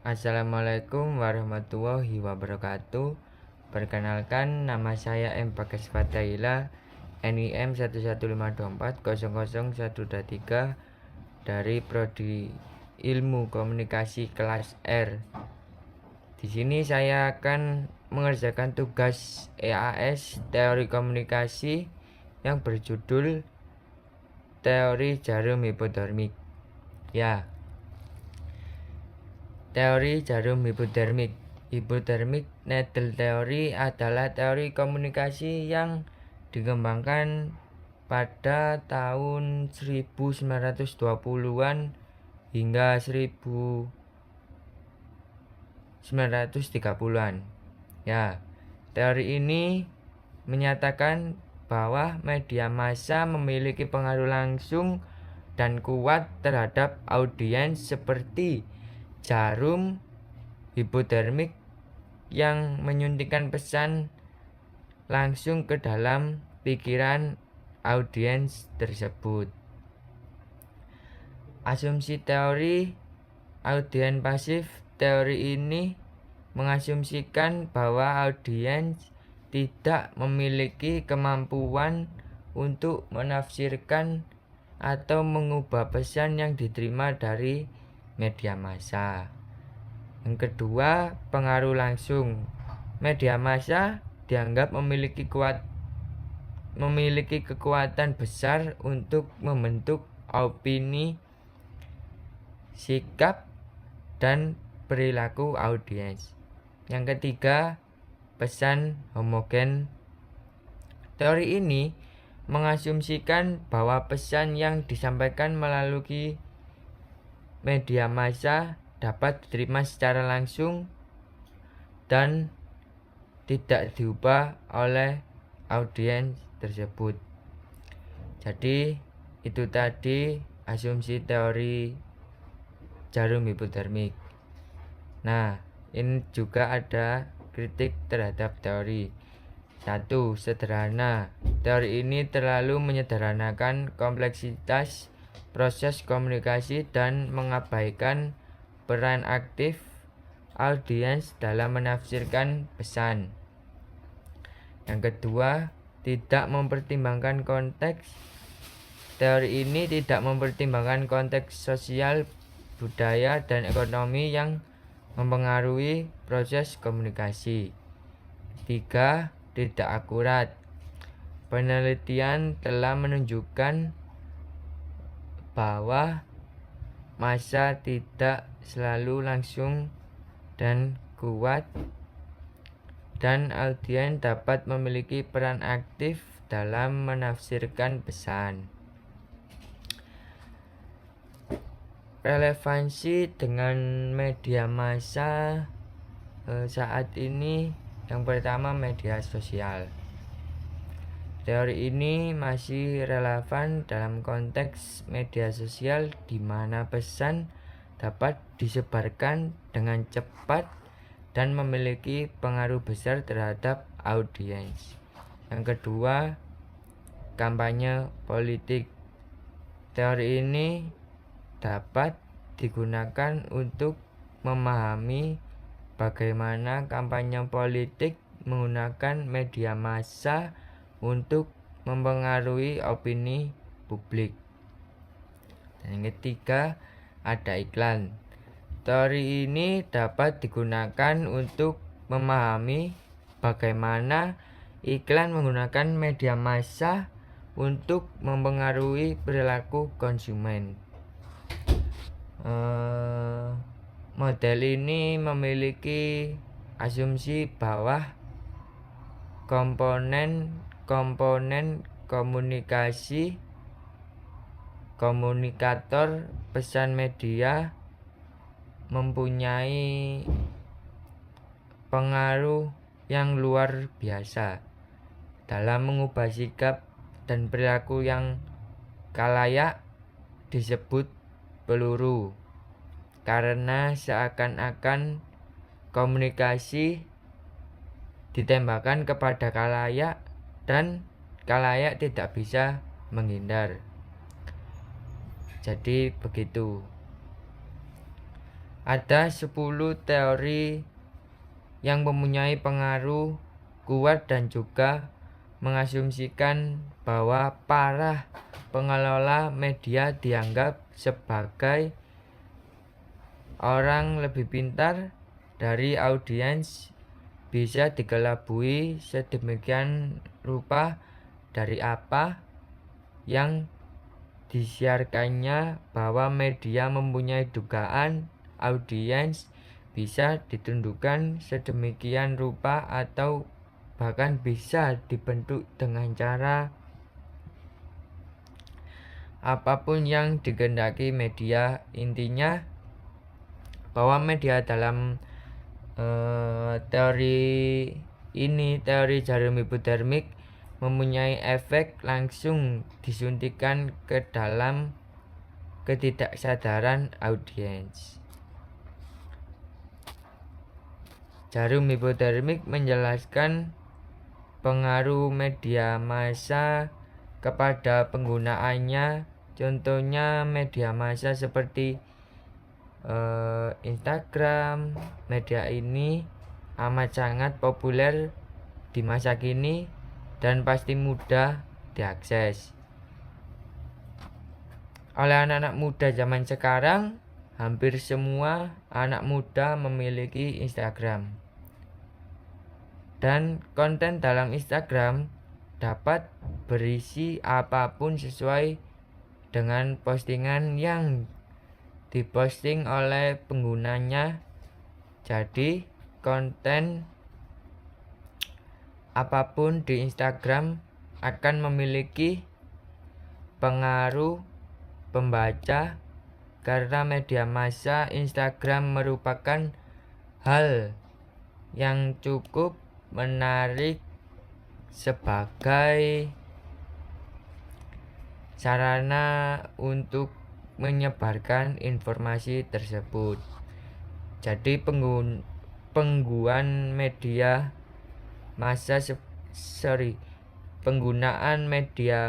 Assalamualaikum warahmatullahi wabarakatuh. Perkenalkan, nama saya M. Bagas Fadaila, NIM 115240013 dari Prodi Ilmu Komunikasi kelas R. Di sini saya akan mengerjakan tugas EAS Teori Komunikasi yang berjudul Teori Jarum Hipodermik. Teori jarum hipodermik. Hypodermic needle theory adalah teori komunikasi yang dikembangkan pada tahun 1920-an hingga 1930-an. Teori ini menyatakan bahwa media massa memiliki pengaruh langsung dan kuat terhadap audiens seperti jarum hipodermik yang menyuntikkan pesan langsung ke dalam pikiran audiens tersebut. Asumsi teori audiens pasif. Teori ini mengasumsikan bahwa audiens tidak memiliki kemampuan untuk menafsirkan atau mengubah pesan yang diterima dari media massa. Yang kedua, pengaruh langsung. Media massa dianggap memiliki kekuatan besar untuk membentuk opini, sikap, dan perilaku audiens. Yang ketiga, pesan homogen. Teori ini mengasumsikan bahwa pesan yang disampaikan melalui media massa dapat diterima secara langsung dan tidak diubah oleh audiens tersebut. Jadi itu tadi asumsi teori jarum hipodermik. Ini juga ada kritik terhadap teori. 1. Sederhana. Teori ini terlalu menyederhanakan kompleksitas proses komunikasi dan mengabaikan peran aktif audiens dalam menafsirkan pesan. Yang kedua, tidak mempertimbangkan konteks. Teori ini tidak mempertimbangkan konteks sosial, budaya, dan ekonomi yang mempengaruhi proses komunikasi. 3. Tidak akurat. Penelitian telah menunjukkan bahwa massa tidak selalu langsung dan kuat, dan audiens dapat memiliki peran aktif dalam menafsirkan pesan. Relevansi dengan media massa saat ini, yang pertama, media sosial. Teori ini masih relevan dalam konteks media sosial di mana pesan dapat disebarkan dengan cepat dan memiliki pengaruh besar terhadap audiens. Yang kedua, kampanye politik. Teori ini dapat digunakan untuk memahami bagaimana kampanye politik menggunakan media massa untuk mempengaruhi opini publik. Dan yang ketiga, ada iklan. Teori ini dapat digunakan untuk memahami bagaimana iklan menggunakan media massa untuk mempengaruhi perilaku konsumen. Model ini memiliki asumsi bahwa komponen komunikator pesan media mempunyai pengaruh yang luar biasa dalam mengubah sikap dan perilaku yang khalayak. Disebut peluru karena seakan-akan komunikasi ditembakkan kepada khalayak dan khalayak tidak bisa menghindar. Jadi begitu. Ada 10 teori yang mempunyai pengaruh kuat dan juga mengasumsikan bahwa para pengelola media dianggap sebagai orang lebih pintar dari audiens, bisa dikelabui sedemikian rupa dari apa yang disiarkannya, bahwa media mempunyai dugaan audiens bisa ditundukkan sedemikian rupa atau bahkan bisa dibentuk dengan cara apapun yang dikehendaki media. Intinya bahwa media dalam teori ini, teori jarum hipotermik, mempunyai efek langsung disuntikan ke dalam ketidaksadaran audiens. Jarum hipotermik menjelaskan pengaruh media massa kepada penggunaannya. Contohnya media massa seperti Instagram. Media ini amat sangat populer di masa kini dan pasti mudah diakses oleh anak-anak muda zaman sekarang. Hampir semua anak muda memiliki Instagram, dan konten dalam Instagram dapat berisi apapun sesuai dengan postingan yang diposting oleh penggunanya. Jadi konten apapun di Instagram akan memiliki pengaruh pembaca, karena media massa Instagram merupakan hal yang cukup menarik sebagai sarana untuk menyebarkan informasi tersebut. Jadi penggunaan media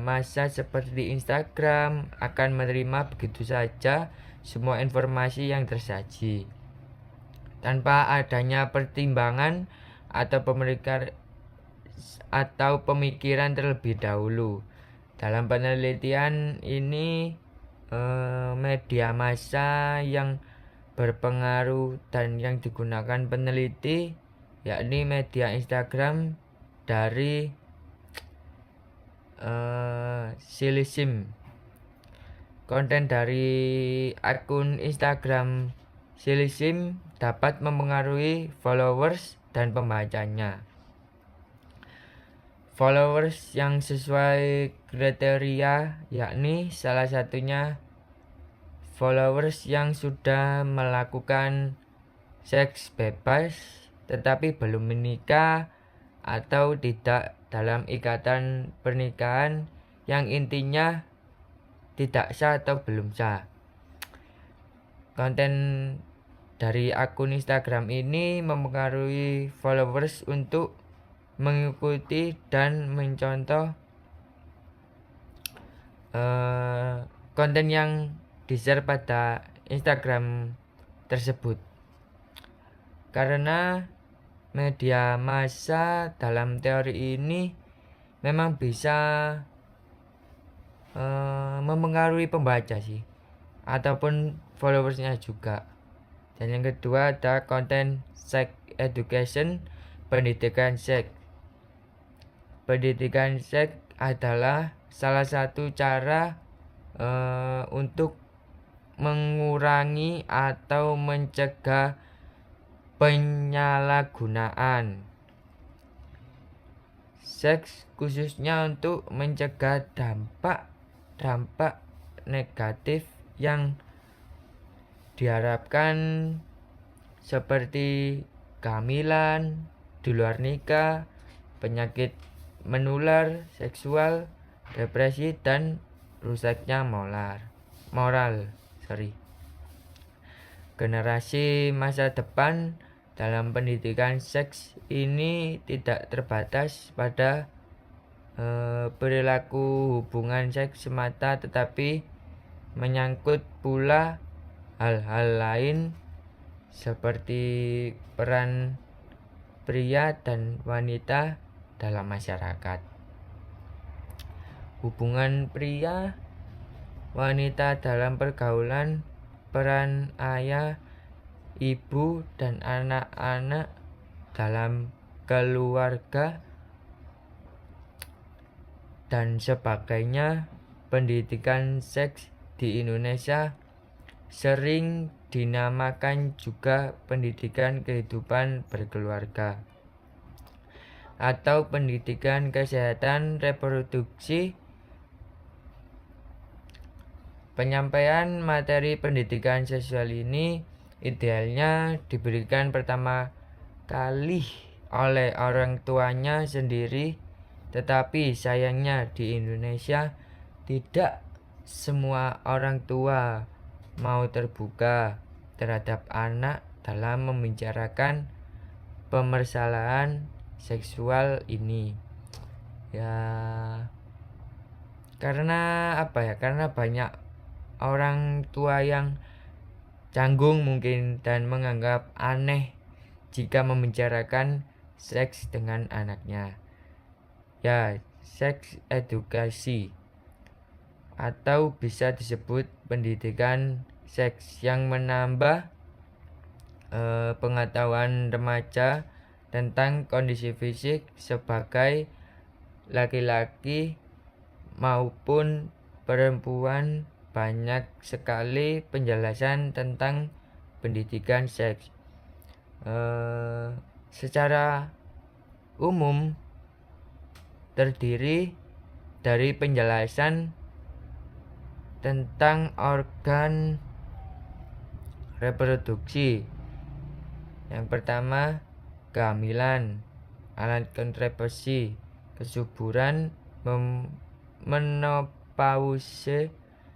massa seperti Instagram akan menerima begitu saja semua informasi yang tersaji tanpa adanya pertimbangan atau pemikiran terlebih dahulu. Dalam penelitian ini, media massa yang berpengaruh dan yang digunakan peneliti yakni media Instagram dari Silisim. Konten dari akun Instagram Silisim dapat mempengaruhi followers dan pembacanya. Followers yang sesuai kriteria yakni salah satunya followers yang sudah melakukan seks bebas tetapi belum menikah atau tidak dalam ikatan pernikahan yang intinya tidak sah atau belum sah. Konten dari akun Instagram ini mempengaruhi followers untuk mengikuti dan mencontoh konten yang di-share pada Instagram tersebut. Karena media massa dalam teori ini memang bisa mempengaruhi pembaca sih, ataupun followersnya juga. Dan yang kedua ada konten sex education, pendidikan seks. Pendidikan seks adalah salah satu cara untuk mengurangi atau mencegah penyalahgunaan seks, khususnya untuk mencegah dampak negatif yang diharapkan seperti kehamilan di luar nikah, penyakit menular seksual, depresi, dan rusaknya moral. Generasi masa depan dalam pendidikan seks ini tidak terbatas pada perilaku hubungan seks semata, tetapi menyangkut pula hal-hal lain seperti peran pria dan wanita dalam masyarakat. Hubungan pria wanita dalam pergaulan, peran ayah, ibu, dan anak-anak dalam keluarga, dan sebagainya. Pendidikan seks di Indonesia sering dinamakan juga pendidikan kehidupan berkeluarga atau pendidikan kesehatan reproduksi. Penyampaian materi pendidikan seksual ini idealnya diberikan pertama kali oleh orang tuanya sendiri, tetapi sayangnya di Indonesia tidak semua orang tua mau terbuka terhadap anak dalam membicarakan pemasalahan seksual ini. Ya, karena karena banyak orang tua yang canggung mungkin dan menganggap aneh jika membicarakan seks dengan anaknya. Ya, seks edukasi atau bisa disebut pendidikan seks yang menambah pengetahuan remaja tentang kondisi fisik sebagai laki-laki maupun perempuan. Banyak sekali penjelasan tentang pendidikan seks. Secara umum terdiri dari penjelasan tentang organ reproduksi. Yang pertama, kehamilan, alat kontrasepsi, kesuburan, menopause,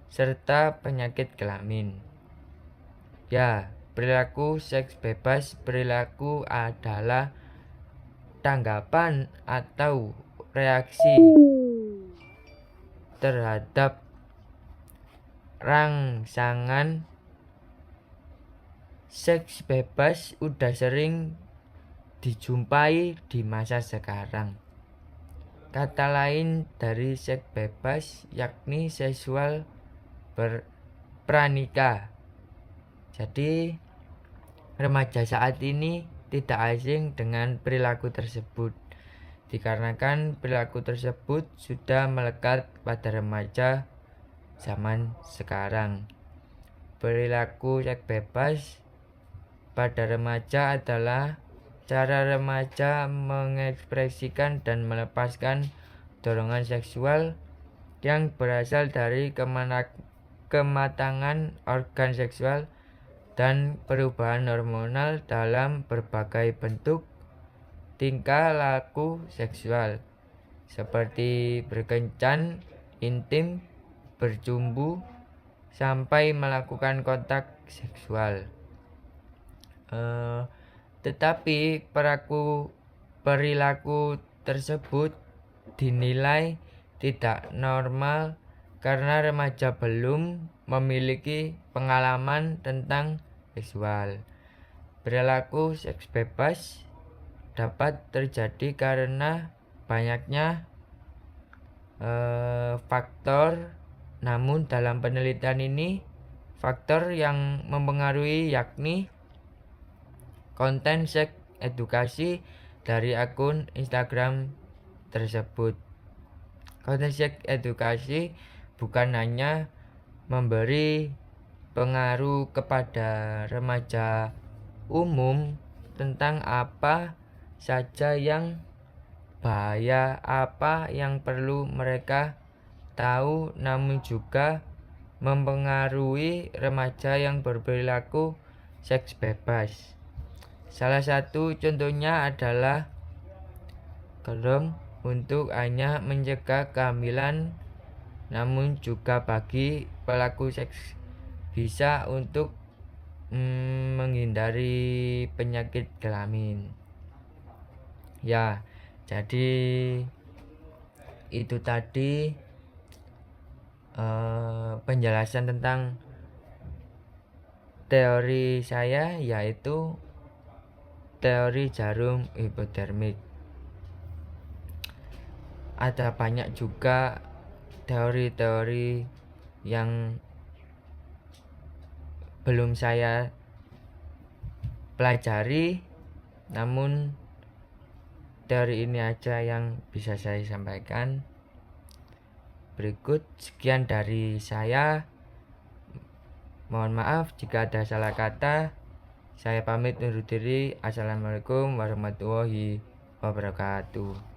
serta penyakit kelamin. Ya, perilaku seks bebas. Perilaku adalah tanggapan atau reaksi terhadap rangsangan. Seks bebas udah sering dijumpai di masa sekarang. Kata lain dari seks bebas yakni seksual pranikah. Jadi remaja saat ini tidak asing dengan perilaku tersebut, dikarenakan perilaku tersebut sudah melekat pada remaja zaman sekarang. Perilaku seks bebas pada remaja adalah cara remaja mengekspresikan dan melepaskan dorongan seksual yang berasal dari kematangan organ seksual dan perubahan hormonal dalam berbagai bentuk tingkah laku seksual, seperti berkencan, intim, bercumbu, sampai melakukan kontak seksual. Tetapi perilaku tersebut dinilai tidak normal karena remaja belum memiliki pengalaman tentang seksual. Perilaku seks bebas dapat terjadi karena banyaknya faktor. Namun dalam penelitian ini, faktor yang mempengaruhi yakni konten seks edukasi dari akun Instagram tersebut. Konten seks edukasi bukan hanya memberi pengaruh kepada remaja umum tentang apa saja yang bahaya, apa yang perlu mereka tahu, namun juga mempengaruhi remaja yang berperilaku seks bebas. Salah satu contohnya adalah kondom untuk hanya mencegah kehamilan, namun juga bagi pelaku seks bisa untuk menghindari penyakit kelamin. Ya, jadi itu tadi penjelasan tentang teori saya yaitu teori jarum hipotermik. Ada banyak juga teori-teori yang belum saya pelajari, namun teori ini aja yang bisa saya sampaikan. Berikut sekian dari saya. Mohon maaf jika ada salah kata. Saya pamit undur diri. Assalamualaikum warahmatullahi wabarakatuh.